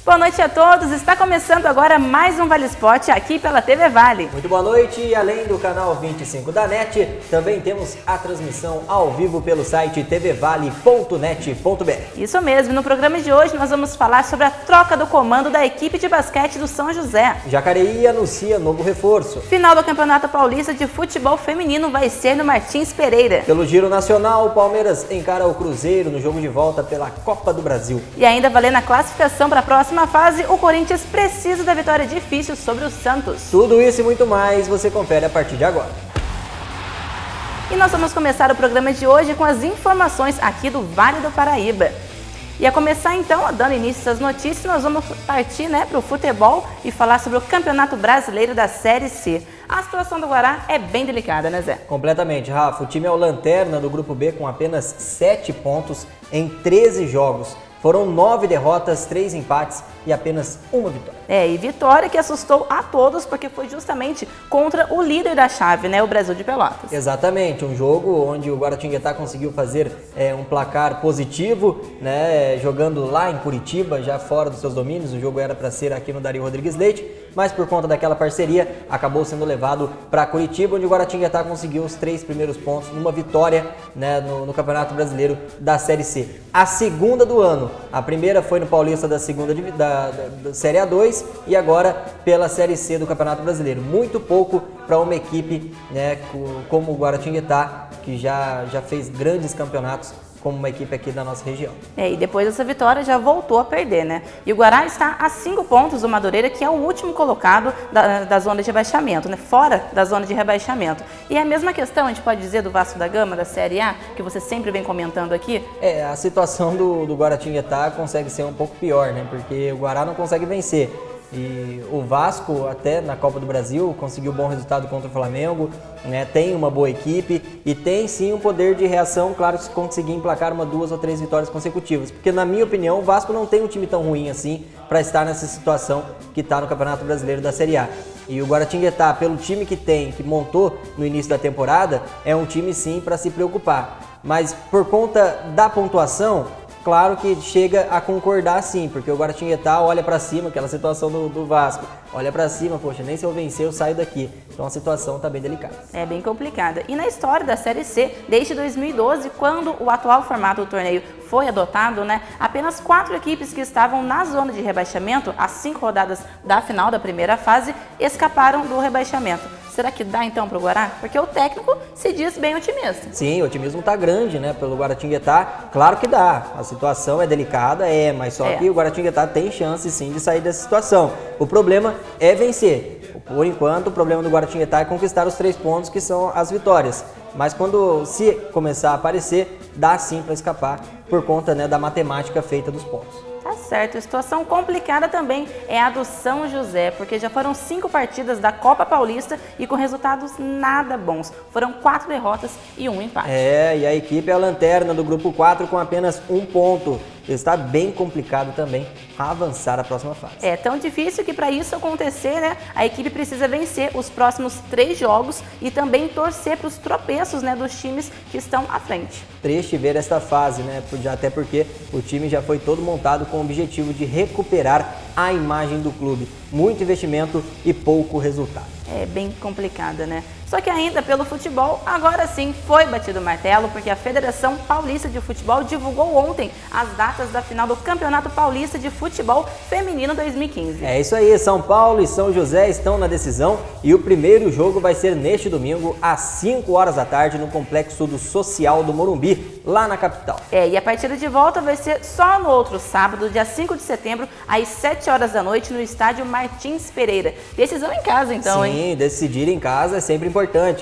Boa noite a todos, está começando agora mais um Vale Sport aqui pela TV Vale. Muito boa noite, e além do canal 25 da NET, também temos a transmissão ao vivo pelo site tvvale.net.br. Isso mesmo, no programa de hoje nós vamos falar sobre a troca do comando da equipe de basquete do São José. Jacareí anuncia novo reforço. Final do Campeonato Paulista de Futebol Feminino vai ser no Martins Pereira. Pelo Giro Nacional, o Palmeiras encara o Cruzeiro no jogo de volta pela Copa do Brasil. E ainda valendo a classificação para a próxima fase, o Corinthians precisa da vitória difícil sobre o Santos. Tudo isso e muito mais você confere a partir de agora. E nós vamos começar o programa de hoje com as informações aqui do Vale do Paraíba. E a começar então, dando início às notícias, nós vamos partir para o futebol e falar sobre o Campeonato Brasileiro da Série C. A situação do Guará é bem delicada, né, Zé? Completamente, Rafa. O time é o lanterna do Grupo B com apenas 7 pontos em 13 jogos. Foram 9 derrotas, 3 empates e apenas uma vitória. E vitória que assustou a todos, porque foi justamente contra o líder da chave, o Brasil de Pelotas. Exatamente, um jogo onde o Guaratinguetá conseguiu fazer um placar positivo, jogando lá em Curitiba, já fora dos seus domínios. O jogo era para ser aqui no Dario Rodrigues Leite, mas por conta daquela parceria, acabou sendo levado para Curitiba, onde o Guaratinguetá conseguiu os 3 primeiros pontos numa vitória no Campeonato Brasileiro da Série C. A segunda do ano. A primeira foi no Paulista da segunda da Série A2 e agora pela Série C do Campeonato Brasileiro. Muito pouco para uma equipe como o Guaratinguetá, que já fez grandes campeonatos como uma equipe aqui da nossa região. E depois dessa vitória já voltou a perder, E o Guará está a 5 pontos do Madureira, que é o último colocado da zona de rebaixamento, fora da zona de rebaixamento. E é a mesma questão, a gente pode dizer, do Vasco da Gama, da Série A, que você sempre vem comentando aqui? A situação do Guaratinguetá consegue ser um pouco pior, Porque o Guará não consegue vencer. E o Vasco, até na Copa do Brasil, conseguiu bom resultado contra o Flamengo, tem uma boa equipe e tem sim um poder de reação, claro, se conseguir emplacar 1, 2 ou 3 vitórias consecutivas. Porque, na minha opinião, o Vasco não tem um time tão ruim assim para estar nessa situação que está no Campeonato Brasileiro da Série A. E o Guaratinguetá, pelo time que montou no início da temporada, é um time sim para se preocupar. Mas por conta da pontuação, claro que chega a concordar sim, porque o Guaratinguetá olha para cima, aquela situação do Vasco, olha para cima, poxa, nem se eu vencer eu saio daqui. Então a situação está bem delicada. É bem complicada. E na história da Série C, desde 2012, quando o atual formato do torneio foi adotado, apenas 4 equipes que estavam na zona de rebaixamento, às 5 rodadas da final da primeira fase, escaparam do rebaixamento. Será que dá então para o Guará? Porque o técnico se diz bem otimista. Sim, o otimismo está grande, pelo Guaratinguetá. Claro que dá. A situação é delicada, mas só que o Guaratinguetá tem chance sim de sair dessa situação. O problema é vencer. Por enquanto, o problema do Guaratinguetá é conquistar os 3 pontos, que são as vitórias. Mas se começar a aparecer, dá sim para escapar por conta da matemática feita dos pontos. Tá certo, a situação complicada também é a do São José, porque já foram 5 partidas da Copa Paulista e com resultados nada bons. Foram 4 derrotas e 1 empate. E a equipe é a lanterna do grupo 4 com apenas 1 ponto. Está bem complicado também avançar a próxima fase. É tão difícil que para isso acontecer, a equipe precisa vencer os próximos 3 jogos e também torcer para os tropeços, dos times que estão à frente. Triste ver esta fase, até porque o time já foi todo montado com o objetivo de recuperar a imagem do clube. Muito investimento e pouco resultado. É bem complicada, Só que ainda pelo futebol, agora sim foi batido o martelo, porque a Federação Paulista de Futebol divulgou ontem as datas da final do Campeonato Paulista de Futebol Feminino 2015. É isso aí, São Paulo e São José estão na decisão e o primeiro jogo vai ser neste domingo às 5 horas da tarde no Complexo do Social do Morumbi, lá na capital. E a partida de volta vai ser só no outro sábado, dia 5 de setembro, às 7 horas da noite, no estádio Martins Pereira. Decisão em casa então, hein? Sim, decidir em casa é sempre importante.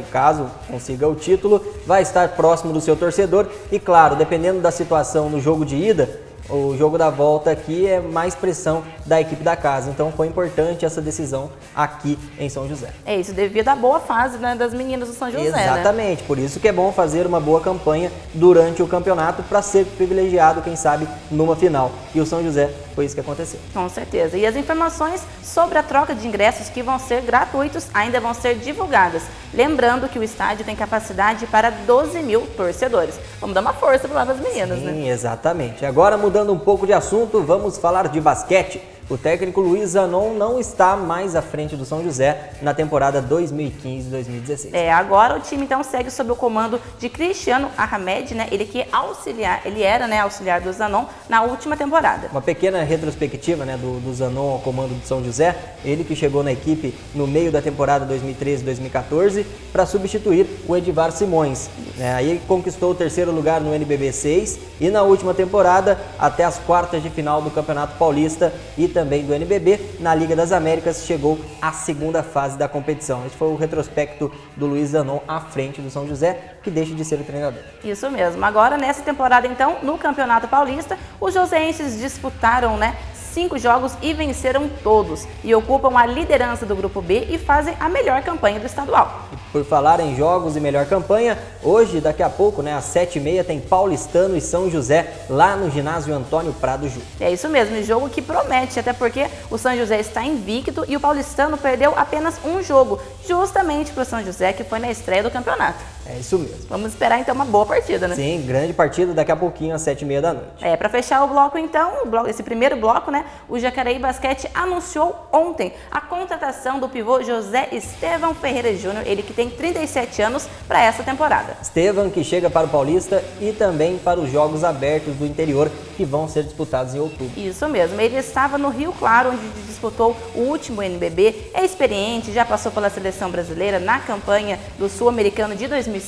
Caso consiga o título, vai estar próximo do seu torcedor e, claro, dependendo da situação no jogo de ida, o jogo da volta aqui é mais pressão da equipe da casa. Então foi importante essa decisão aqui em São José. É isso, devido à boa fase das meninas do São José. Exatamente, por isso que é bom fazer uma boa campanha durante o campeonato para ser privilegiado, quem sabe, numa final. E o São José foi isso que aconteceu. Com certeza. E as informações sobre a troca de ingressos que vão ser gratuitos ainda vão ser divulgadas. Lembrando que o estádio tem capacidade para 12 mil torcedores. Vamos dar uma força para lá das meninas, Sim, exatamente. Agora, mudando um pouco de assunto, vamos falar de basquete. o técnico Luiz Zanon não está mais à frente do São José na temporada 2015-2016. Agora o time então segue sob o comando de Cristiano Ahmed, né? Ele era, né, auxiliar do Zanon na última temporada. Uma pequena retrospectiva, né, do Zanon ao comando do São José, ele que chegou na equipe no meio da temporada 2013-2014 para substituir o Edivar Simões. Aí conquistou o terceiro lugar no NBB 6 e na última temporada até as quartas de final do Campeonato Paulista e também do NBB. Na Liga das Américas chegou à segunda fase da competição. Esse foi o retrospecto do Luiz Zanon à frente do São José, que deixa de ser o treinador. Isso mesmo. Agora, nessa temporada, então, no Campeonato Paulista, os joseenses disputaram, né, 5 jogos e venceram todos, e ocupam a liderança do Grupo B e fazem a melhor campanha do estadual. Por falar em jogos e melhor campanha, hoje, daqui a pouco, né, às 7h30, tem Paulistano e São José, lá no ginásio Antônio Prado Júnior. É isso mesmo, jogo que promete, até porque o São José está invicto e o Paulistano perdeu apenas um jogo, justamente para o São José, que foi na estreia do campeonato. É isso mesmo. Vamos esperar então uma boa partida, né? Sim, grande partida daqui a pouquinho, às 7h30 da noite. Para fechar o bloco então, esse primeiro bloco, né, o Jacareí Basquete anunciou ontem a contratação do pivô José Estevão Ferreira Júnior, ele que tem 37 anos, para essa temporada. Estevão que chega para o Paulista e também para os Jogos Abertos do Interior, que vão ser disputados em outubro. Isso mesmo, ele estava no Rio Claro, onde disputou o último NBB, é experiente, já passou pela seleção brasileira na campanha do Sul-Americano de 2006,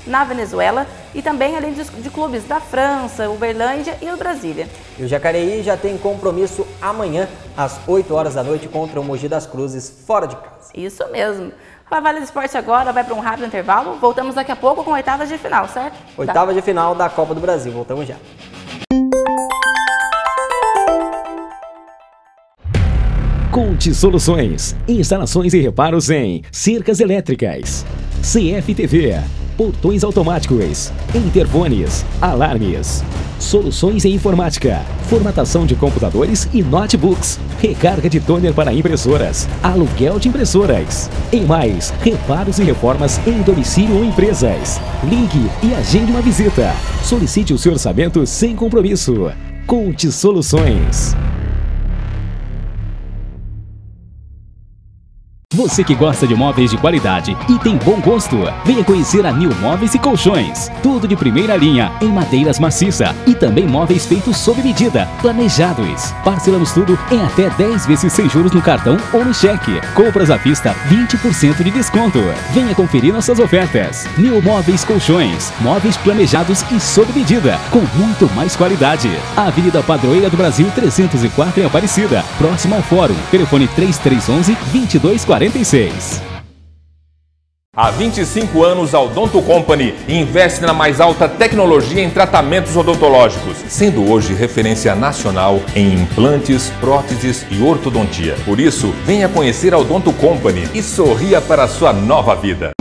na Venezuela e também além de clubes da França, Uberlândia e o Brasília. E o Jacareí já tem compromisso amanhã, às 8 horas da noite, contra o Mogi das Cruzes, fora de casa. Isso mesmo. A Vale do Esporte agora vai para um rápido intervalo, voltamos daqui a pouco com oitavas de final, certo? Oitava de final da Copa do Brasil, voltamos já. Conte Soluções, instalações e reparos em cercas elétricas, CFTV, portões automáticos, interfones, alarmes, soluções em informática, formatação de computadores e notebooks, recarga de toner para impressoras, aluguel de impressoras e mais, reparos e reformas em domicílio ou empresas. Ligue e agende uma visita. Solicite o seu orçamento sem compromisso. Conte Soluções. Você que gosta de móveis de qualidade e tem bom gosto, venha conhecer a New Móveis e Colchões. Tudo de primeira linha, em madeiras maciça e também móveis feitos sob medida, planejados. Parcelamos tudo em até 10 vezes sem juros no cartão ou no cheque. Compras à vista, 20% de desconto. Venha conferir nossas ofertas. New Móveis Colchões, móveis planejados e sob medida, com muito mais qualidade. Avenida Padroeira do Brasil 304 em Aparecida, próximo ao Fórum. Telefone 3311-2246. Há 25 anos, a Odonto Company investe na mais alta tecnologia em tratamentos odontológicos, sendo hoje referência nacional em implantes, próteses e ortodontia. Por isso, venha conhecer a Odonto Company e sorria para a sua nova vida.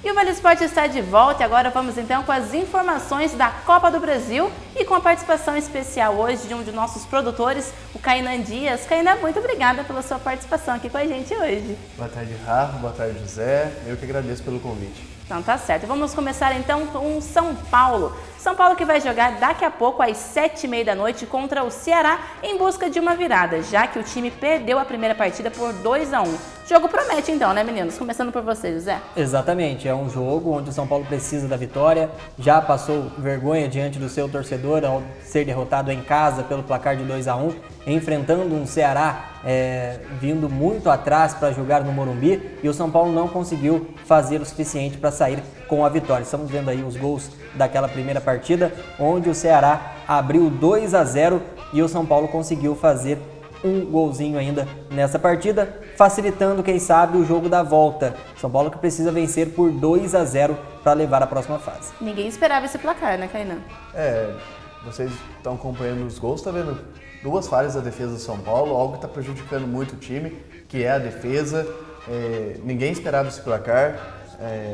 E o Vale Esporte está de volta e agora vamos então com as informações da Copa do Brasil e com a participação especial hoje de um de nossos produtores, o Kainan Dias. Kainan, muito obrigada pela sua participação aqui com a gente hoje. Boa tarde, Rafa. Boa tarde, José. Eu que agradeço pelo convite. Então tá certo. Vamos começar então com o São Paulo. São Paulo que vai jogar daqui a pouco às 7h30 da noite contra o Ceará em busca de uma virada, já que o time perdeu a primeira partida por 2-1. O jogo promete então, né, meninos? Começando por você, José. Exatamente, é um jogo onde o São Paulo precisa da vitória, já passou vergonha diante do seu torcedor ao ser derrotado em casa pelo placar de 2-1, enfrentando um Ceará vindo muito atrás para jogar no Morumbi, e o São Paulo não conseguiu fazer o suficiente para sair com a vitória. Estamos vendo aí os gols daquela primeira partida, onde o Ceará abriu 2-0 e o São Paulo conseguiu fazer um golzinho ainda nessa partida, facilitando, quem sabe, o jogo da volta. São Paulo que precisa vencer por 2-0 para levar a próxima fase. Ninguém esperava esse placar, né, Kainan? Vocês estão acompanhando os gols, tá vendo? Duas falhas da defesa do São Paulo, algo que está prejudicando muito o time, que é a defesa. Ninguém esperava esse placar.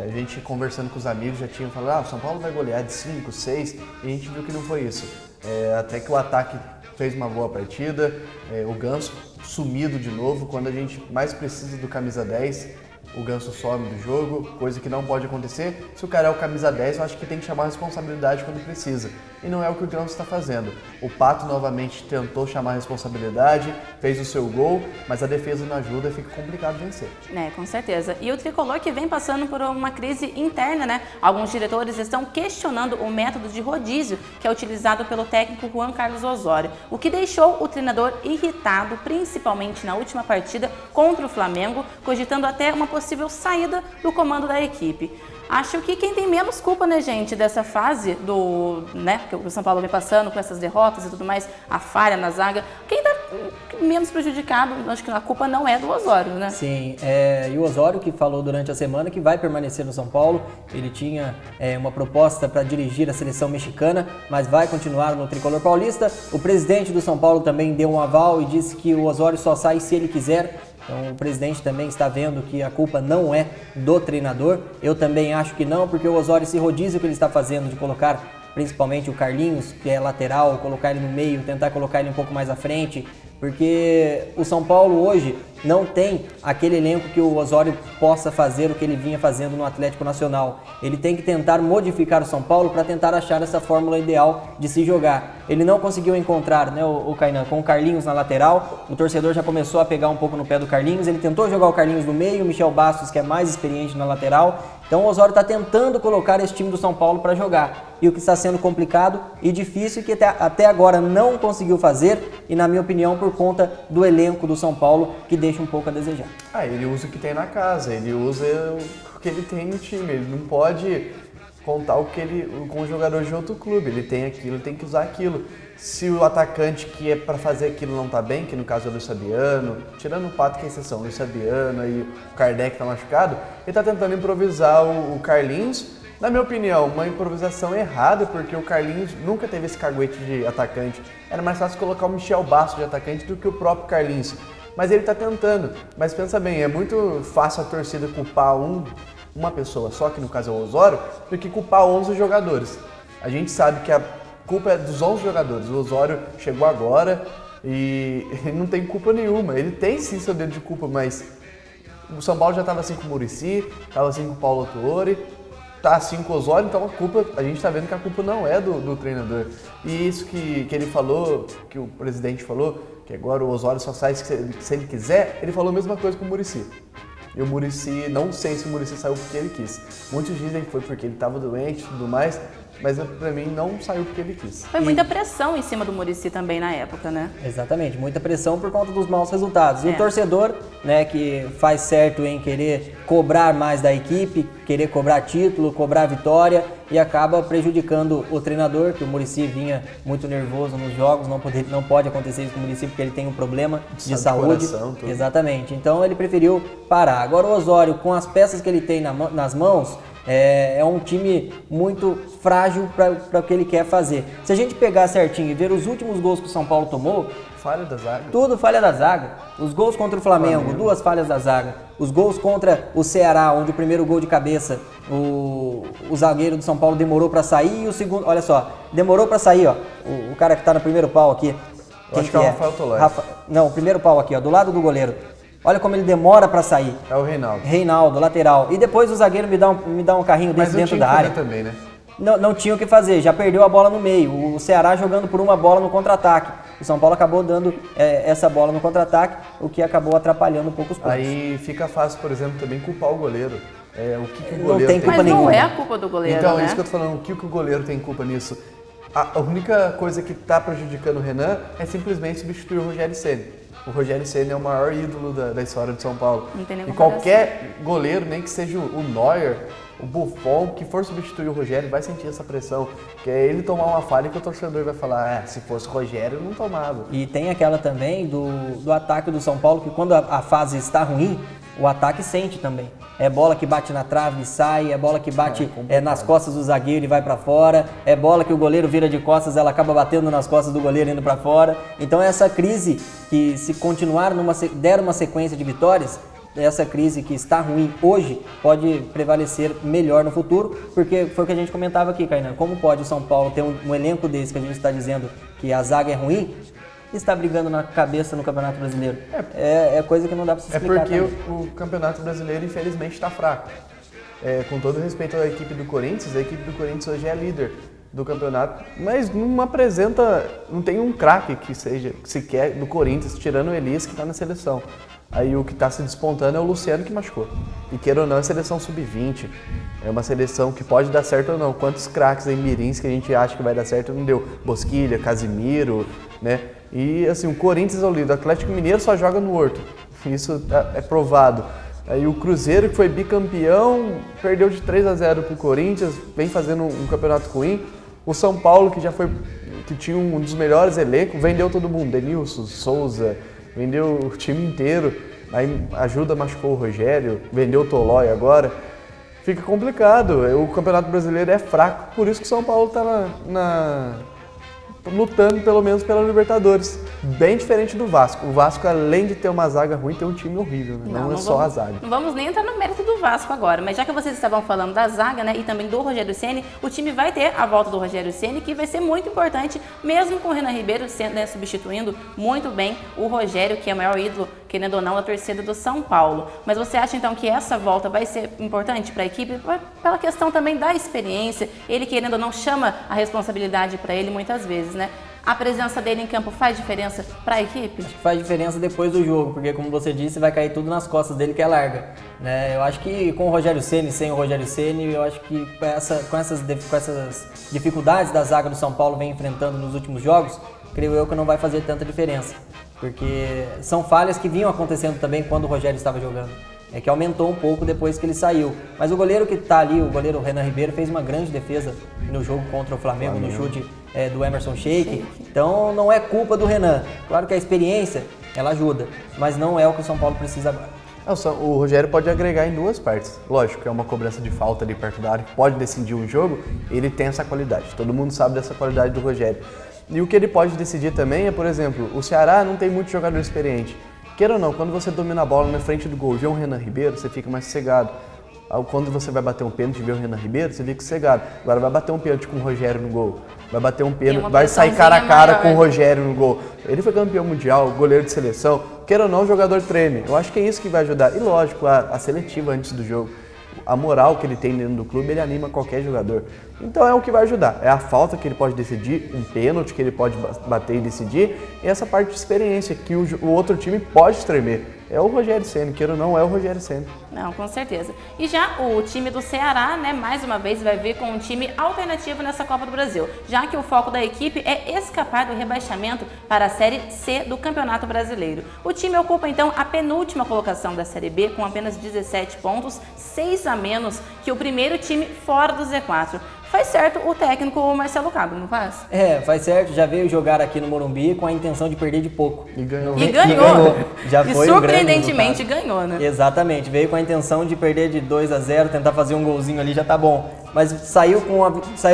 A gente conversando com os amigos já tinha falado, o São Paulo vai golear de 5, 6, e a gente viu que não foi isso. Até que o ataque fez uma boa partida, o Ganso sumido de novo, quando a gente mais precisa do camisa 10, o Ganso some do jogo, coisa que não pode acontecer. Se o cara é o camisa 10, eu acho que tem que chamar a responsabilidade quando precisa. e não é o que o Grêmio está fazendo. O Pato novamente tentou chamar a responsabilidade, fez o seu gol, mas a defesa não ajuda e fica complicado vencer. Com certeza. E o Tricolor que vem passando por uma crise interna, né? Alguns diretores estão questionando o método de rodízio que é utilizado pelo técnico Juan Carlos Osório, o que deixou o treinador irritado, principalmente na última partida contra o Flamengo, cogitando até uma possível saída do comando da equipe. Acho que quem tem menos culpa, né, gente, dessa fase que o São Paulo vem passando com essas derrotas e tudo mais, a falha na zaga, quem tá menos prejudicado, acho que a culpa não é do Osório, né? Sim, e o Osório que falou durante a semana que vai permanecer no São Paulo, ele tinha uma proposta para dirigir a seleção mexicana, mas vai continuar no Tricolor Paulista. O presidente do São Paulo também deu um aval e disse que o Osório só sai se ele quiser. Então o presidente também está vendo que a culpa não é do treinador. Eu também acho que não, porque o Osório, esse rodízio que ele está fazendo de colocar principalmente o Carlinhos, que é lateral, colocar ele no meio, tentar colocar ele um pouco mais à frente, porque o São Paulo hoje não tem aquele elenco que o Osório possa fazer o que ele vinha fazendo no Atlético Nacional. Ele tem que tentar modificar o São Paulo para tentar achar essa fórmula ideal de se jogar. Ele não conseguiu encontrar, né, o Kainan, com o Carlinhos na lateral. O torcedor já começou a pegar um pouco no pé do Carlinhos. Ele tentou jogar o Carlinhos no meio, o Michel Bastos, que é mais experiente na lateral. Então o Osório está tentando colocar esse time do São Paulo para jogar. E o que está sendo complicado e difícil e que até agora não conseguiu fazer, e na minha opinião por conta do elenco do São Paulo, que deixa um pouco a desejar. Ele usa o que tem na casa, ele usa o que ele tem no time, ele não pode contar com o jogador de outro clube, ele tem aquilo, ele tem que usar aquilo. Se o atacante que é para fazer aquilo não tá bem, que no caso é o Luiz Fabiano, tirando o Pato que é exceção, o Luiz Fabiano e o Kardec tá machucado, ele tá tentando improvisar o Carlinhos. Na minha opinião, uma improvisação errada, porque o Carlinhos nunca teve esse caguete de atacante. Era mais fácil colocar o Michel Bastos de atacante do que o próprio Carlinhos. Mas ele tá tentando. Mas pensa bem, é muito fácil a torcida culpar uma pessoa só, que no caso é o Osório, do que culpar 11 jogadores. A gente sabe que a culpa é dos 11 jogadores. O Osório chegou agora e ele não tem culpa nenhuma. Ele tem sim seu dedo de culpa, mas o São Paulo já estava assim com o Muricy, estava assim com o Paulo Tuori, tá assim com o Osório, então a gente tá vendo que a culpa não é do treinador. E isso que ele falou, que o presidente falou, que agora o Osório só sai se ele quiser, ele falou a mesma coisa com o Muricy. E o Muricy, não sei se o Muricy saiu porque ele quis. Muitos dizem que foi porque ele estava doente e tudo mais, mas pra mim não saiu porque ele quis. Foi muita pressão em cima do Muricy também na época, né? Exatamente, muita pressão por conta dos maus resultados. E o torcedor, né, que faz certo em querer cobrar mais da equipe, querer cobrar título, cobrar vitória, e acaba prejudicando o treinador, que o Muricy vinha muito nervoso nos jogos, não pode acontecer isso com o Muricy porque ele tem um problema de saúde. Exatamente, então ele preferiu parar. Agora o Osório, com as peças que ele tem nas mãos, é um time muito frágil para o que ele quer fazer. Se a gente pegar certinho e ver os últimos gols que o São Paulo tomou, falha da zaga. Tudo falha da zaga. Os gols contra o Flamengo, 2 falhas da zaga. Os gols contra o Ceará, onde o primeiro gol de cabeça, o zagueiro do São Paulo demorou para sair, e o segundo, olha só, demorou para sair, ó. O cara que tá no primeiro pau aqui. Eu acho que é o Rafael Tolói. Não, o primeiro pau aqui, ó, do lado do goleiro. Olha como ele demora para sair. É o Reinaldo. Reinaldo, lateral. E depois o zagueiro me dá um carrinho desse dentro da área. Também, né? Não tinha o que fazer, já perdeu a bola no meio. O Ceará jogando por uma bola no contra-ataque. O São Paulo acabou dando essa bola no contra-ataque, o que acabou atrapalhando um pouco os pontos. Aí fica fácil, por exemplo, também culpar o goleiro. O que o goleiro não tem culpa Mas nenhuma. não é a culpa do goleiro, então, né? é isso que eu tô falando. O que o goleiro tem culpa nisso? A única coisa que tá prejudicando o Renan é simplesmente substituir o Rogério Ceni. O Rogério Ceni é o maior ídolo da história de São Paulo. Não tem nem e comparação. qualquer goleiro, nem que seja o Neuer, o Buffon, que for substituir o Rogério, vai sentir essa pressão. Que é ele tomar uma falha que o torcedor vai falar, se fosse o Rogério, não tomava. E tem aquela também do ataque do São Paulo, que quando a fase está ruim, o ataque sente também. É bola que bate na trave e sai, é bola que bate nas costas do zagueiro e vai pra fora, é bola que o goleiro vira de costas, ela acaba batendo nas costas do goleiro indo pra fora. Então essa crise que, se continuar der uma sequência de vitórias, essa crise que está ruim hoje pode prevalecer melhor no futuro, porque foi o que a gente comentava aqui, Kainan. Como pode o São Paulo ter um elenco desse que a gente está dizendo que a zaga é ruim, está brigando na cabeça no Campeonato Brasileiro? É coisa que não dá para se explicar. É porque o Campeonato Brasileiro, infelizmente, está fraco. Com todo respeito à equipe do Corinthians, a equipe do Corinthians hoje é a líder. do campeonato, mas não tem um craque que seja sequer do Corinthians, tirando o Elias que está na seleção. Aí o que está se despontando é o Luciano que machucou. E queira ou não, é seleção sub-20. É uma seleção que pode dar certo ou não. Quantos craques aí mirins que a gente acha que vai dar certo não deu? Bosquilha, Casimiro, né? E assim, o Corinthians é o líder. O Atlético Mineiro só joga no Horto. Isso é provado. Aí o Cruzeiro, que foi bicampeão, perdeu de 3-0 pro Corinthians, vem fazendo um campeonato ruim. O São Paulo, que tinha um dos melhores elencos, vendeu todo mundo. Denilson, Souza, vendeu o time inteiro. Aí machucou o Rogério, vendeu o Tolói agora. Fica complicado. O Campeonato Brasileiro é fraco, por isso que o São Paulo está lutando pelo menos pela Libertadores. Bem diferente do Vasco. O Vasco, além de ter uma zaga ruim, tem um time horrível, né? Não é só a zaga. Não vamos nem entrar no mérito do Vasco agora, mas já que vocês estavam falando da zaga, né, e também do Rogério Ceni, o time vai ter a volta do Rogério Ceni, que vai ser muito importante, mesmo com o Renan Ribeiro sendo, né, substituindo muito bem o Rogério, que é o maior ídolo, querendo ou não, da torcida do São Paulo. Mas você acha então que essa volta vai ser importante para a equipe, pela questão também da experiência? Ele, querendo ou não, chama a responsabilidade para ele muitas vezes, né? A presença dele em campo faz diferença para a equipe? Acho que faz diferença depois do jogo, porque como você disse, vai cair tudo nas costas dele que é larga. Né? Eu acho que com o Rogério Ceni, sem o Rogério Ceni, eu acho que com essas dificuldades da zaga do São Paulo vem enfrentando nos últimos jogos, creio eu que não vai fazer tanta diferença. Porque são falhas que vinham acontecendo também quando o Rogério estava jogando. É que aumentou um pouco depois que ele saiu. Mas o goleiro que está ali, o goleiro Renan Ribeiro, fez uma grande defesa no jogo contra o Flamengo, no chute do Emerson Sheik. Então não é culpa do Renan. Claro que a experiência, ela ajuda, mas não é o que o São Paulo precisa agora. O Rogério pode agregar em duas partes. Lógico que é uma cobrança de falta ali perto da área, que pode decidir um jogo, ele tem essa qualidade. Todo mundo sabe dessa qualidade do Rogério. E o que ele pode decidir também é, por exemplo, o Ceará não tem muito jogador experiente. Queira ou não, quando você domina a bola na frente do gol e vê um Renan Ribeiro, você fica mais sossegado. Quando você vai bater um pênalti e vê o Renan Ribeiro, você fica sossegado. Agora vai bater um pênalti com o Rogério no gol. Vai bater um pênalti, vai sair cara a cara com o Rogério no gol. Ele foi campeão mundial, goleiro de seleção. Queira ou não, o jogador treine. Eu acho que é isso que vai ajudar. E lógico, a seletiva antes do jogo. A moral que ele tem dentro do clube, ele anima qualquer jogador. Então é o que vai ajudar. É a falta que ele pode decidir, um pênalti que ele pode bater e decidir, e essa parte de experiência que o outro time pode tremer. É o Rogério Ceni, queira ou não, é o Rogério Ceni. Não, com certeza. E já o time do Ceará, né, mais uma vez vai vir com um time alternativo nessa Copa do Brasil, já que o foco da equipe é escapar do rebaixamento para a Série C do Campeonato Brasileiro. O time ocupa então a penúltima colocação da Série B com apenas 17 pontos, 6 a menos que o primeiro time fora do Z4. Faz certo o técnico Marcelo Cabo, não faz? Faz certo. Já veio jogar aqui no Morumbi com a intenção de perder de pouco. E ganhou. Já foi surpreendentemente ganhou, né? Exatamente. Veio com a intenção de perder de 2-0, tentar fazer um golzinho ali, já tá bom. Mas saiu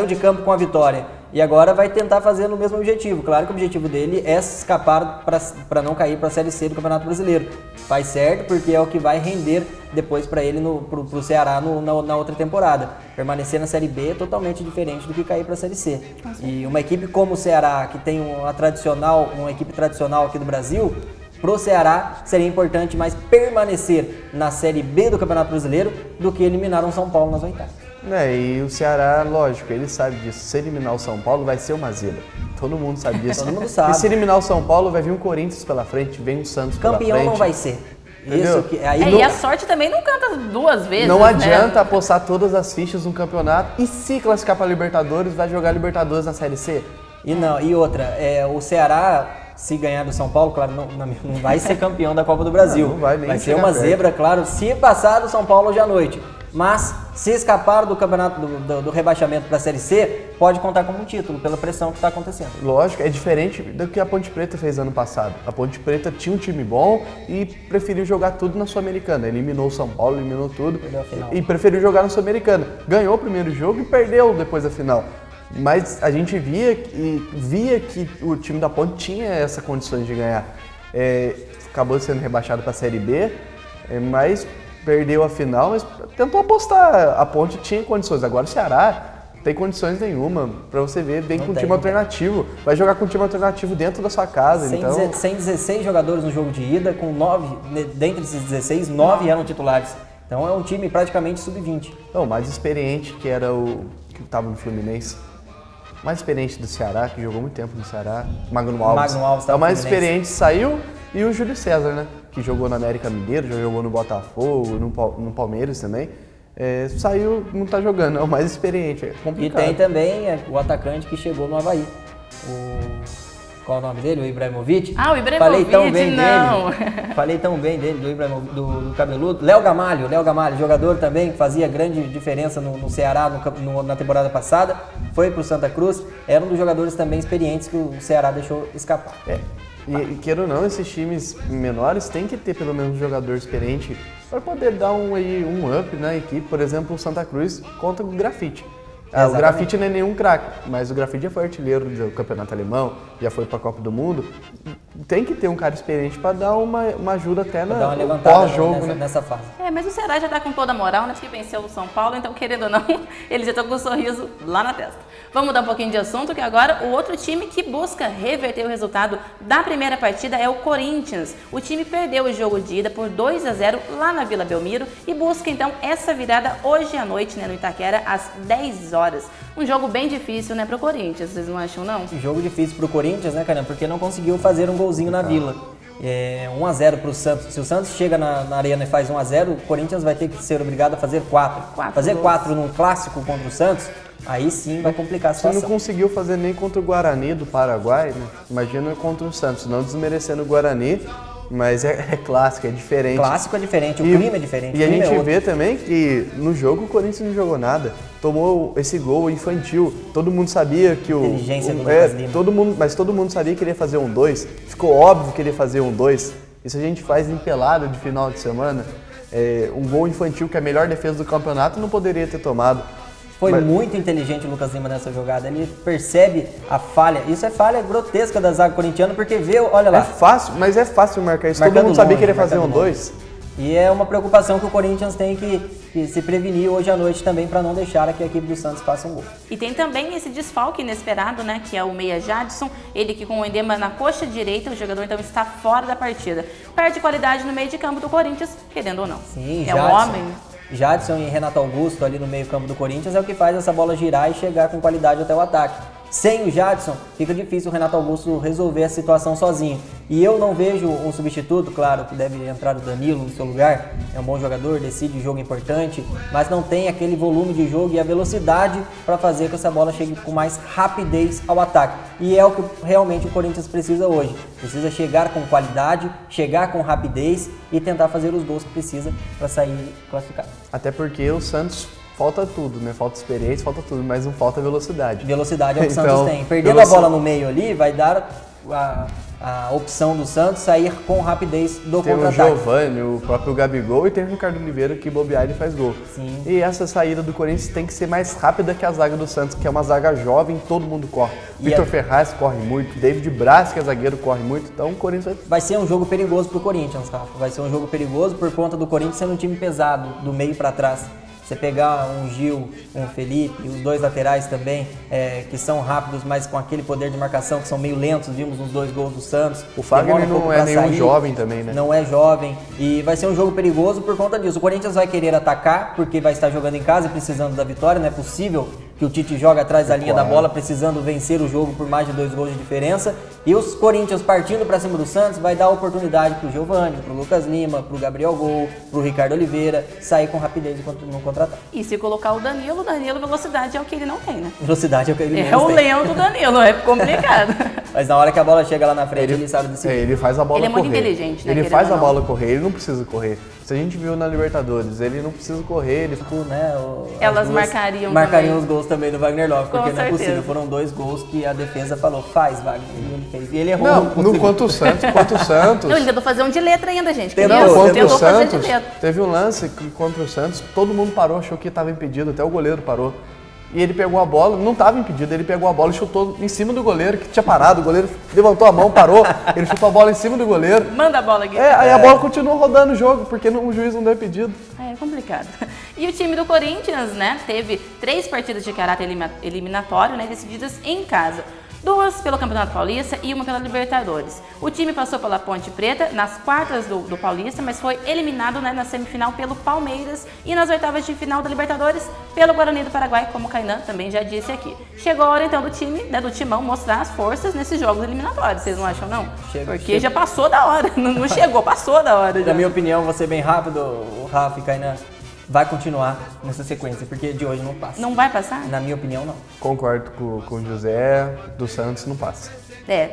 de campo com a vitória. E agora vai tentar fazer no mesmo objetivo. Claro que o objetivo dele é escapar para não cair para a Série C do Campeonato Brasileiro. Faz certo porque é o que vai render depois para ele pro Ceará na outra temporada. Permanecer na Série B é totalmente diferente do que cair para a Série C. E uma equipe como o Ceará, que tem uma equipe tradicional aqui do Brasil, pro Ceará seria importante mais permanecer na Série B do Campeonato Brasileiro do que eliminar um São Paulo nas oitavas. E o Ceará, lógico, ele sabe disso. Se eliminar o São Paulo, vai ser uma zebra. Todo mundo sabe disso. Todo mundo sabe. E se eliminar o São Paulo, vai vir um Corinthians pela frente, vem um Santos pela frente. Campeão não vai ser. Isso que, e a sorte também não canta duas vezes. Não adianta apostar todas as fichas no campeonato e se classificar para Libertadores, vai jogar Libertadores na Série C. E outra, o Ceará, se ganhar do São Paulo, claro, não vai ser campeão da Copa do Brasil. Não vai nem vai ser uma zebra, claro, se passar do São Paulo hoje à noite. Mas, se escapar do campeonato do rebaixamento para a Série C, pode contar como um título, pela pressão que está acontecendo. Lógico, é diferente do que a Ponte Preta fez ano passado. A Ponte Preta tinha um time bom e preferiu jogar tudo na Sul-Americana. Eliminou o São Paulo, eliminou tudo e preferiu jogar na Sul-Americana. Ganhou o primeiro jogo e perdeu depois da final. Mas a gente via que o time da Ponte tinha essas condições de ganhar. Acabou sendo rebaixado para a Série B, mas perdeu a final, mas tentou apostar. A Ponte tinha condições. Agora o Ceará não tem condições nenhuma. Pra você ver, vem com um time alternativo. Vai jogar com um time alternativo dentro da sua casa. Sem 16 jogadores no jogo de ida, com 9, dentre esses 16, 9 eram titulares. Então é um time praticamente sub-20. O mais experiente, que era o que estava no Fluminense. mais experiente do Ceará, que jogou muito tempo no Ceará, Magno Alves. Magno Alves tá é o mais no Fluminense. experiente, saiu, e o Júlio César, né? Que jogou no América Mineiro, já jogou no Botafogo, no Palmeiras também. Saiu, não tá jogando, é o mais experiente, é complicado. E tem também o atacante que chegou no Avaí. Qual é o nome dele? O Ibrahimovic? Ah, o Ibrahimovic, Falei tão bem não. dele. Falei tão bem dele, do cabeludo. Léo Gamalho, jogador também que fazia grande diferença no Ceará na temporada passada. Foi pro Santa Cruz. Era um dos jogadores também experientes que o Ceará deixou escapar. E queira ou não, esses times menores têm que ter pelo menos um jogador experiente para poder dar um up na equipe. Por exemplo, o Santa Cruz conta com o Grafite. O Grafite não é nenhum craque, mas o Grafite já foi artilheiro do campeonato alemão, já foi para a Copa do Mundo. Tem que ter um cara experiente para dar uma ajuda até no pós-jogo, nessa fase. Mas o Ceará já tá com toda a moral, né? Porque venceu o São Paulo, então querendo ou não, eles já estão com um sorriso lá na testa. Vamos mudar um pouquinho de assunto, que agora o outro time que busca reverter o resultado da primeira partida é o Corinthians. O time perdeu o jogo de ida por 2-0 lá na Vila Belmiro e busca então essa virada hoje à noite, né, no Itaquera, às 10 horas. Um jogo bem difícil, né, pro Corinthians, vocês não acham, não? Jogo difícil pro Corinthians, né, caramba? Porque não conseguiu fazer um golzinho na Vila. 1-0 pro Santos. Se o Santos chega na arena e faz 1-0, o Corinthians vai ter que ser obrigado a fazer 4. Fazer 4 num clássico contra o Santos, aí sim vai complicar a situação. Você não conseguiu fazer nem contra o Guarani do Paraguai, né? Imagina contra o Santos, não desmerecendo o Guarani, mas é clássico, é diferente. Clássico é diferente, o clima é diferente. E a gente vê também que no jogo o Corinthians não jogou nada. Tomou esse gol infantil. Todo mundo sabia que inteligência do Lucas Lima. Mas todo mundo sabia que ele ia fazer 1-2. Ficou óbvio que ele ia fazer 1-2. Isso a gente faz em pelada de final de semana. Um gol infantil que é a melhor defesa do campeonato não poderia ter tomado. Foi muito inteligente o Lucas Lima nessa jogada. Ele percebe a falha. Isso é falha grotesca da zaga corintiana, porque olha lá. É fácil, mas é fácil marcar isso. Todo mundo sabia que ele ia fazer 1-2. E é uma preocupação que o Corinthians tem que se prevenir hoje à noite também, para não deixar que a equipe do Santos faça um gol. E tem também esse desfalque inesperado, né, que é o meia Jadson, ele que com o edema na coxa direita, o jogador então está fora da partida. Perde qualidade no meio de campo do Corinthians, querendo ou não. Sim, é um homem. Jadson e Renato Augusto ali no meio campo do Corinthians é o que faz essa bola girar e chegar com qualidade até o ataque. Sem o Jadson, fica difícil o Renato Augusto resolver a situação sozinho. E eu não vejo um substituto, claro, que deve entrar o Danilo no seu lugar. É um bom jogador, decide jogo importante, mas não tem aquele volume de jogo e a velocidade para fazer com que essa bola chegue com mais rapidez ao ataque. E é o que realmente o Corinthians precisa hoje. Precisa chegar com qualidade, chegar com rapidez e tentar fazer os gols que precisa para sair classificado. Até porque o Santos... falta tudo, né? Falta experiência, falta tudo, mas não falta velocidade. Velocidade é o que o Santos tem. Perdendo a bola no meio ali, vai dar a opção do Santos sair com rapidez do contra-ataque. Tem o Giovani, o próprio Gabigol e tem o Ricardo Oliveira que bobear e faz gol. Sim. E essa saída do Corinthians tem que ser mais rápida que a zaga do Santos, que é uma zaga jovem, todo mundo corre. Vitor Ferraz corre muito, David Braz, que é zagueiro, corre muito, então o Corinthians vai ser um jogo perigoso pro Corinthians, Rafa. Vai ser um jogo perigoso por conta do Corinthians sendo um time pesado, do meio para trás. Você pegar um Gil, um Felipe, os dois laterais também, que são rápidos, mas com aquele poder de marcação, que são meio lentos, vimos nos 2 gols do Santos. O Fagner não é nenhum jovem também, né? Não é jovem, e vai ser um jogo perigoso por conta disso. O Corinthians vai querer atacar, porque vai estar jogando em casa e precisando da vitória, não é possível que o Tite joga atrás da linha da bola, precisando vencer o jogo por mais de 2 gols de diferença. E os Corinthians partindo para cima do Santos vai dar oportunidade pro Giovani, pro Lucas Lima, pro Gabriel Gol, pro Ricardo Oliveira, sair com rapidez no contra-ataque. E se colocar o Danilo, velocidade é o que ele não tem, né? Velocidade é o que ele não tem. É o lento Danilo, é complicado. Mas na hora que a bola chega lá na frente, ele sabe decidir. Ele faz a bola correr. Ele é muito inteligente, né? Ele faz a bola correr, ele não precisa correr. Se a gente viu na Libertadores, ele não precisa correr, ele ficou, né? Elas marcariam os gols também do Wagner Love, porque não é possível. Foram 2 gols que a defesa falou, faz, Wagner, e ele fez. E ele errou. Não, quanto o Santos. Não, ele tentou fazer um de letra ainda, gente. Contra o Santos, teve um lance que contra o Santos, todo mundo parou, achou que estava impedido, até o goleiro parou. E ele pegou a bola, não estava impedido, ele pegou a bola e chutou em cima do goleiro, que tinha parado, o goleiro levantou a mão, parou, ele chutou a bola em cima do goleiro. Manda a bola aqui. Aí a bola continuou rodando o jogo, porque o juiz não deu impedido. É complicado. E o time do Corinthians, né, teve 3 partidas de caráter eliminatório, né, decididas em casa. 2 pelo Campeonato Paulista e 1 pela Libertadores. O time passou pela Ponte Preta nas quartas do Paulista, mas foi eliminado, né, na semifinal pelo Palmeiras e nas oitavas de final da Libertadores pelo Guarani do Paraguai, como o Kainan também já disse aqui. Chegou a hora então do time, né, do Timão, mostrar as forças nesses jogos eliminatórios, vocês não acham não? Porque já passou da hora, não chegou, passou da hora. Já. Na minha opinião, vou ser bem rápido, o Rafa e Kainan, vai continuar nessa sequência, porque de hoje não passa. Não vai passar? Na minha opinião, não. Concordo com o José, do Santos não passa.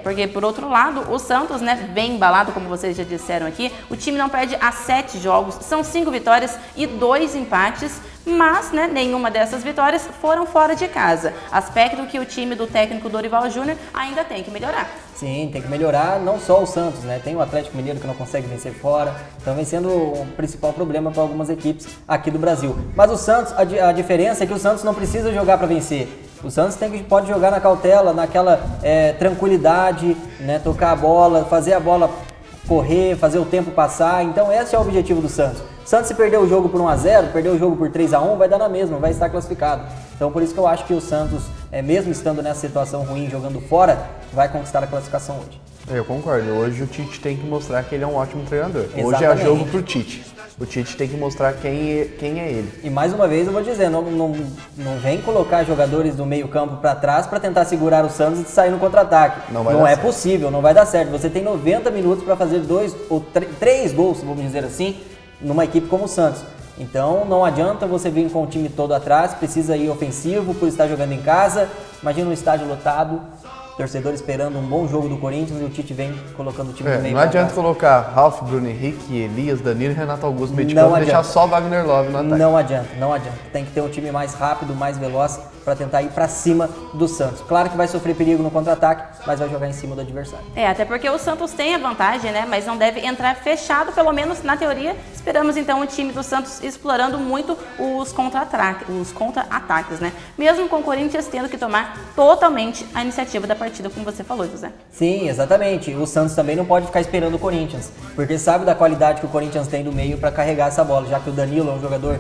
Porque por outro lado, o Santos, né, bem embalado, como vocês já disseram aqui, o time não perde há 7 jogos, são 5 vitórias e 2 empates, mas, né, nenhuma dessas vitórias foram fora de casa, aspecto que o time do técnico Dorival Júnior ainda tem que melhorar. Sim, tem que melhorar, não só o Santos, né, tem o Atlético Mineiro que não consegue vencer fora, então vem sendo o principal problema para algumas equipes aqui do Brasil. Mas o Santos, a diferença é que o Santos não precisa jogar para vencer. O Santos pode jogar na cautela, naquela tranquilidade, né, tocar a bola, fazer a bola correr, fazer o tempo passar. Então esse é o objetivo do Santos. O Santos, se perder o jogo por 1-0, perder o jogo por 3-1, vai dar na mesma, vai estar classificado. Então por isso que eu acho que o Santos, mesmo estando nessa situação ruim, jogando fora, vai conquistar a classificação hoje. Eu concordo. Hoje o Tite tem que mostrar que ele é um ótimo treinador. Exatamente. Hoje é jogo pro Tite. O Tite tem que mostrar quem é ele. E mais uma vez eu vou dizer, não vem colocar jogadores do meio campo para trás para tentar segurar o Santos e sair no contra-ataque. Não é possível, não vai dar certo. Você tem 90 minutos para fazer 2 ou 3 gols, vamos dizer assim, numa equipe como o Santos. Então não adianta você vir com o time todo atrás, precisa ir ofensivo por estar jogando em casa. Imagina um estádio lotado, torcedor esperando um bom jogo do Corinthians e o Tite vem colocando o time no meio. Não adianta colocar Ralf, Bruno Henrique, Elias, Danilo e Renato Augusto no meio de campo e deixar só Wagner Love no ataque. Não adianta. Tem que ter um time mais rápido, mais veloz para tentar ir para cima do Santos. Claro que vai sofrer perigo no contra-ataque, mas vai jogar em cima do adversário. Até porque o Santos tem a vantagem, né? Mas não deve entrar fechado, pelo menos na teoria. Esperamos então o time do Santos explorando muito os contra-ataques, né? Mesmo com o Corinthians tendo que tomar totalmente a iniciativa da partida, como você falou, José. Sim, exatamente. O Santos também não pode ficar esperando o Corinthians, porque sabe da qualidade que o Corinthians tem do meio para carregar essa bola, já que o Danilo é um jogador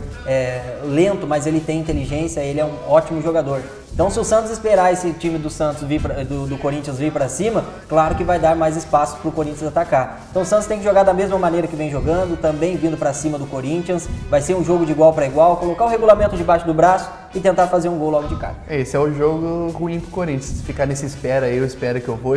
lento, mas ele tem inteligência, ele é um ótimo jogador. Então, se o Santos esperar esse time do Santos do Corinthians vir para cima, claro que vai dar mais espaço para o Corinthians atacar. Então, o Santos tem que jogar da mesma maneira que vem jogando, também vindo para cima do Corinthians. Vai ser um jogo de igual para igual, colocar o regulamento debaixo do braço e tentar fazer um gol logo de cara. Esse é o jogo ruim pro Corinthians. Se ficar nesse espera que eu vou,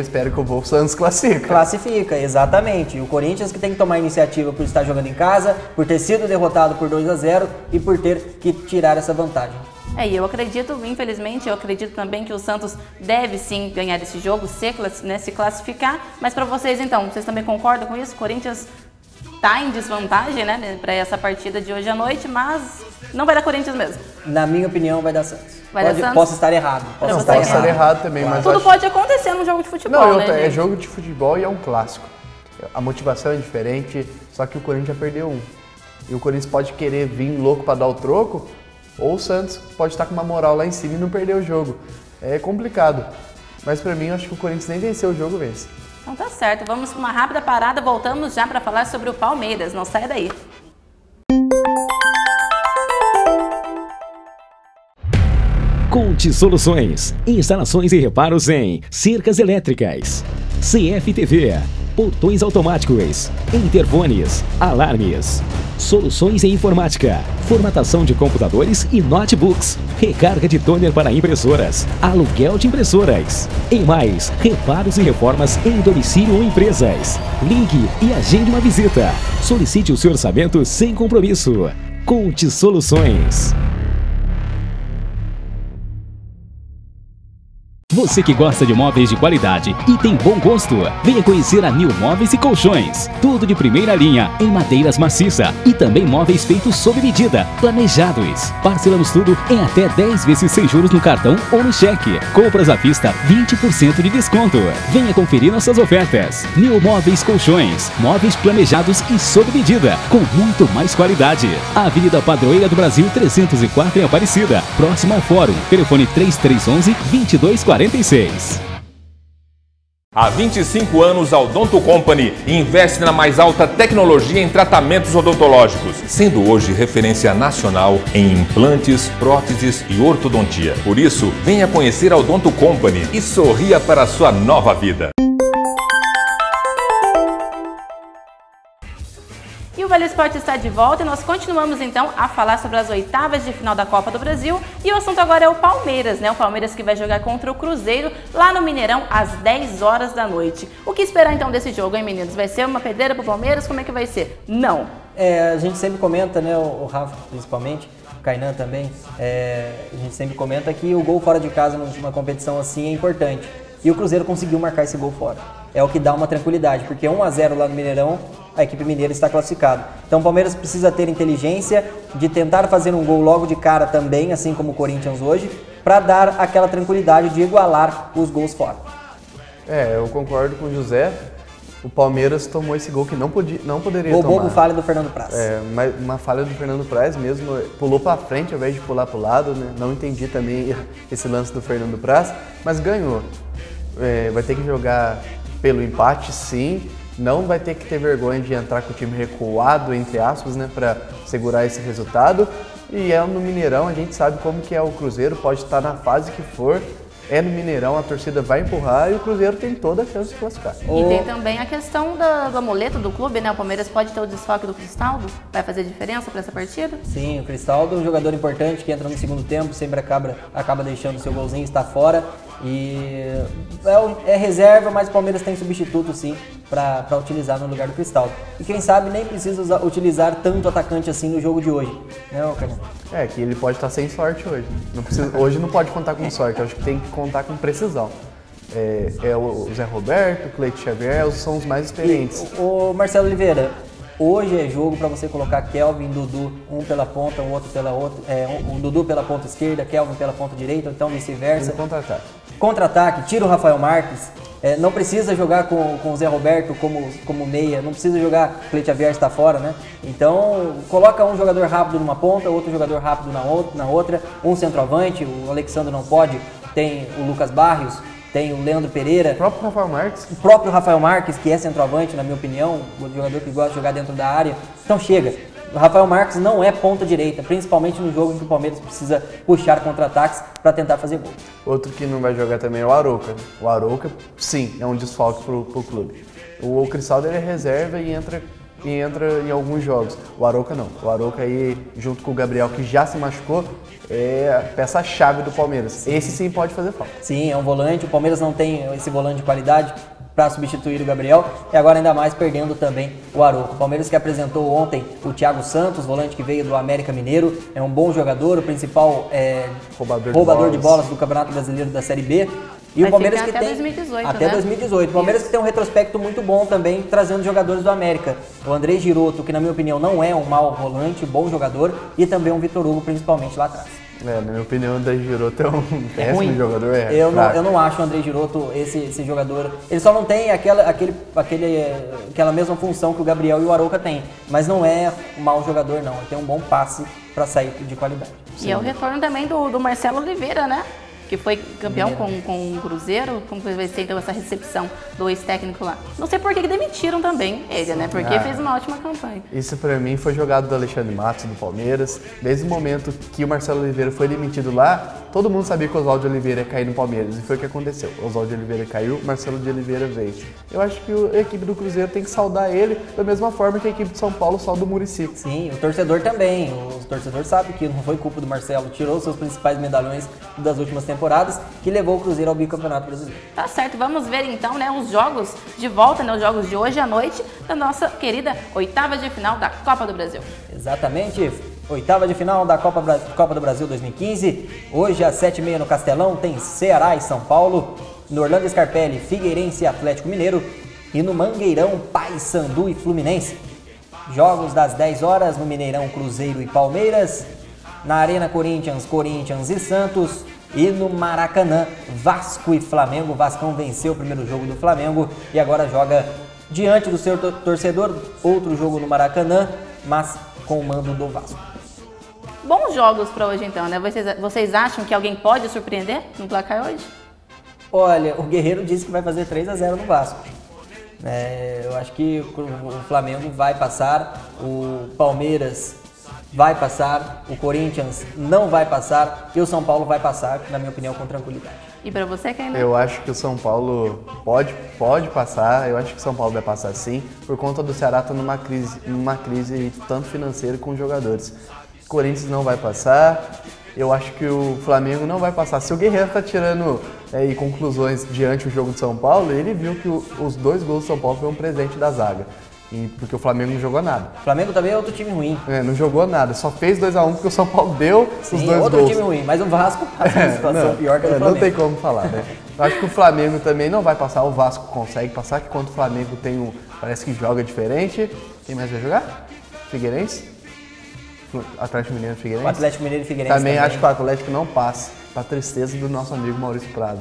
o Santos classifica. Classifica, exatamente. O Corinthians que tem que tomar iniciativa por estar jogando em casa, por ter sido derrotado por 2-0 e por ter que tirar essa vantagem. E eu acredito, infelizmente, também que o Santos deve sim ganhar esse jogo, se classificar. Mas para vocês, então, vocês também concordam com isso? O Corinthians está em desvantagem, né, para essa partida de hoje à noite, mas não vai dar Corinthians mesmo. Na minha opinião, vai dar Santos. Vai dar Santos? Posso estar errado. Posso estar errado também, mas tudo pode acontecer num jogo de futebol, né, é jogo de futebol e é um clássico. A motivação é diferente, só que o Corinthians já perdeu um. E o Corinthians pode querer vir louco para dar o troco, ou o Santos pode estar com uma moral lá em cima e não perder o jogo. É complicado. Mas pra mim, eu acho que o Corinthians nem venceu o jogo, vence. Então tá certo. Vamos com uma rápida parada. Voltamos já para falar sobre o Palmeiras. Não saia daí. Conte Soluções. Instalações e reparos em cercas elétricas, CFTV, portões automáticos, interfones, alarmes, soluções em informática, formatação de computadores e notebooks, recarga de toner para impressoras, aluguel de impressoras. E mais, reparos e reformas em domicílio ou empresas. Ligue e agende uma visita. Solicite o seu orçamento sem compromisso. Conte Soluções. Você que gosta de móveis de qualidade e tem bom gosto, venha conhecer a New Móveis e Colchões. Tudo de primeira linha, em madeiras maciça e também móveis feitos sob medida, planejados. Parcelamos tudo em até 10 vezes sem juros no cartão ou no cheque. Compras à vista, 20% de desconto. Venha conferir nossas ofertas. New Móveis Colchões, móveis planejados e sob medida, com muito mais qualidade. Avenida Padroeira do Brasil 304 em Aparecida, próximo ao Fórum. Telefone 3311-2246. Há 25 anos, a Odonto Company investe na mais alta tecnologia em tratamentos odontológicos, sendo hoje referência nacional em implantes, próteses e ortodontia. Por isso, venha conhecer a Odonto Company e sorria para a sua nova vida. E o Velho Esporte está de volta e nós continuamos então a falar sobre as oitavas de final da Copa do Brasil. E o assunto agora é o Palmeiras, né? O Palmeiras que vai jogar contra o Cruzeiro lá no Mineirão às 10 horas da noite. O que esperar então desse jogo, hein, meninos? Vai ser uma pedreira pro Palmeiras? Como é que vai ser? Não. A gente sempre comenta, né, o Rafa principalmente, o Kainan também, a gente sempre comenta que o gol fora de casa numa competição assim é importante. E o Cruzeiro conseguiu marcar esse gol fora. É o que dá uma tranquilidade, porque 1-0 lá no Mineirão, a equipe mineira está classificada. Então o Palmeiras precisa ter inteligência de tentar fazer um gol logo de cara também, assim como o Corinthians hoje, para dar aquela tranquilidade de igualar os gols fora. Eu concordo com o José. O Palmeiras tomou esse gol que não poderia tomar. Bobo falha do Fernando Praz. Uma falha do Fernando Praz mesmo, pulou para frente ao invés de pular para o lado, né? Não entendi também esse lance do Fernando Praz, mas ganhou. Vai ter que jogar pelo empate, sim. Não vai ter que ter vergonha de entrar com o time recuado, entre aspas, né, para segurar esse resultado. E no Mineirão, a gente sabe como que é o Cruzeiro, pode estar na fase que for. No Mineirão, a torcida vai empurrar e o Cruzeiro tem toda a chance de classificar. E tem também a questão do amuleto do clube, né? O Palmeiras pode ter o desfalque do Cristaldo. Vai fazer diferença para essa partida? Sim, o Cristaldo é um jogador importante que entra no segundo tempo, sempre acaba deixando seu golzinho, está fora. E é reserva, mas o Palmeiras tem substituto sim para utilizar no lugar do Cristaldo. E quem sabe nem precisa utilizar tanto atacante assim no jogo de hoje, né, Kainan? Que ele pode estar sem sorte hoje. Hoje não pode contar com sorte, acho que tem que contar com precisão. O Zé Roberto, o Cleiton Xavier são os mais experientes. O Marcelo Oliveira, hoje é jogo para você colocar Kelvin, Dudu, um pela ponta, o outro pela outra, o Dudu pela ponta esquerda, Kelvin pela ponta direita, ou então vice-versa. Contra-ataque, tira o Rafael Marques. Não precisa jogar com o Zé Roberto como meia, não precisa jogar, o Cleiton Xavier está fora, né? Então, coloca um jogador rápido numa ponta, outro jogador rápido na outra, um centroavante, o Alexandre não pode, tem o Lucas Barrios, tem o Leandro Pereira. O próprio Rafael Marques. O próprio Rafael Marques, que é centroavante, na minha opinião, o jogador que gosta de jogar dentro da área. Então chega. O Rafael Marques não é ponta direita, principalmente no jogo em que o Palmeiras precisa puxar contra-ataques para tentar fazer gol. Outro que não vai jogar também é o Arouca. O Arouca, sim, é um desfalque pro clube. O Cristaldo ele é reserva e entra em alguns jogos. O Arouca não. O Arouca aí, junto com o Gabriel, que já se machucou, é a peça-chave do Palmeiras. Esse sim pode fazer falta. Sim, é um volante. O Palmeiras não tem esse volante de qualidade para substituir o Gabriel e agora ainda mais perdendo também o Arouca. O Palmeiras que apresentou ontem o Thiago Santos, volante que veio do América Mineiro, é um bom jogador, o principal roubador de bolas do Campeonato Brasileiro da Série B. E o Palmeiras que até tem 2018, até 2018. O Palmeiras que tem um retrospecto muito bom também, trazendo jogadores do América. O André Giroto, que na minha opinião não é um mau volante, bom jogador, e também o Vitor Hugo, principalmente lá atrás. Na minha opinião, o André Giroto é um péssimo jogador. Eu não acho o André Giroto esse jogador. Ele só não tem aquela mesma função que o Gabriel e o Arouca têm. Mas não é um mau jogador, não. Ele tem um bom passe para sair de qualidade. E é o retorno também do Marcelo Oliveira, né? Que foi campeão com o Cruzeiro. Como vai ser então essa recepção do ex-técnico lá? Não sei por que demitiram também ele, né? Porque fez uma ótima campanha. Isso pra mim foi jogado do Alexandre Matos, do Palmeiras. Desde o momento que o Marcelo Oliveira foi demitido lá, todo mundo sabia que o Oswaldo Oliveira ia cair no Palmeiras. E foi o que aconteceu. O Oswaldo Oliveira caiu, o Marcelo de Oliveira veio. Eu acho que a equipe do Cruzeiro tem que saudar ele da mesma forma que a equipe de São Paulo sauda o Muricy. Sim, o torcedor também. O torcedor sabe que não foi culpa do Marcelo. Tirou seus principais medalhões das últimas temporadas, que levou o Cruzeiro ao bicampeonato brasileiro. Tá certo, vamos ver então, né, os jogos de volta, né, os jogos de hoje à noite da nossa querida oitava de final da Copa do Brasil. Exatamente, oitava de final da Copa do Brasil 2015. Hoje às 7h30 no Castelão tem Ceará e São Paulo, no Orlando Scarpelli, Figueirense e Atlético Mineiro e no Mangueirão, Paysandu e Fluminense. Jogos das 10 horas no Mineirão, Cruzeiro e Palmeiras, na Arena Corinthians, Corinthians e Santos. E no Maracanã, Vasco e Flamengo. O Vascão venceu o primeiro jogo do Flamengo e agora joga diante do seu torcedor. Outro jogo no Maracanã, mas com o mando do Vasco. Bons jogos para hoje então, né? Vocês acham que alguém pode surpreender no placar hoje? Olha, o Guerreiro disse que vai fazer 3-0 no Vasco. Eu acho que o Flamengo vai passar, o Palmeiras vai passar, o Corinthians não vai passar e o São Paulo vai passar, na minha opinião, com tranquilidade. E para você, Kainan? Eu acho que o São Paulo pode passar, eu acho que o São Paulo vai passar sim, por conta do Ceará estar numa crise tanto financeira com os jogadores. O Corinthians não vai passar, eu acho que o Flamengo não vai passar. Se o Guerreiro está tirando conclusões diante do jogo de São Paulo, ele viu que os 2 gols do São Paulo foi um presente da zaga. Porque o Flamengo não jogou nada. O Flamengo também é outro time ruim. Não jogou nada, só fez 2-1 porque o São Paulo deu os 2 gols. Outro time ruim, mas o Vasco passa uma situação pior que o Flamengo. Não tem como falar, né? Eu acho que o Flamengo também não vai passar, o Vasco consegue passar, que quando o Flamengo parece que joga diferente. Quem mais vai jogar? Figueirense? Atlético Mineiro e Figueirense? O Atlético Mineiro e Figueirense também acho que o Atlético não passa, para tristeza do nosso amigo Maurício Prado.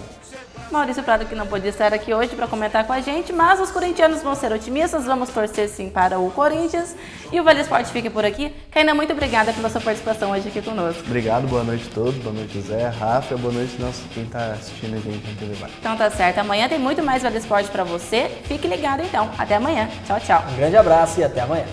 Maurício Prado, que não podia estar aqui hoje para comentar com a gente, mas os corintianos vão ser otimistas, vamos torcer sim para o Corinthians. E o Vale Esporte fica por aqui. Kainan, muito obrigada pela sua participação hoje aqui conosco. Obrigado, boa noite a todos, boa noite José, Rafa, boa noite quem está assistindo a gente na TV Vai. Então tá certo, amanhã tem muito mais Vale Esporte para você. Fique ligado então, até amanhã. Tchau, tchau. Um grande abraço e até amanhã.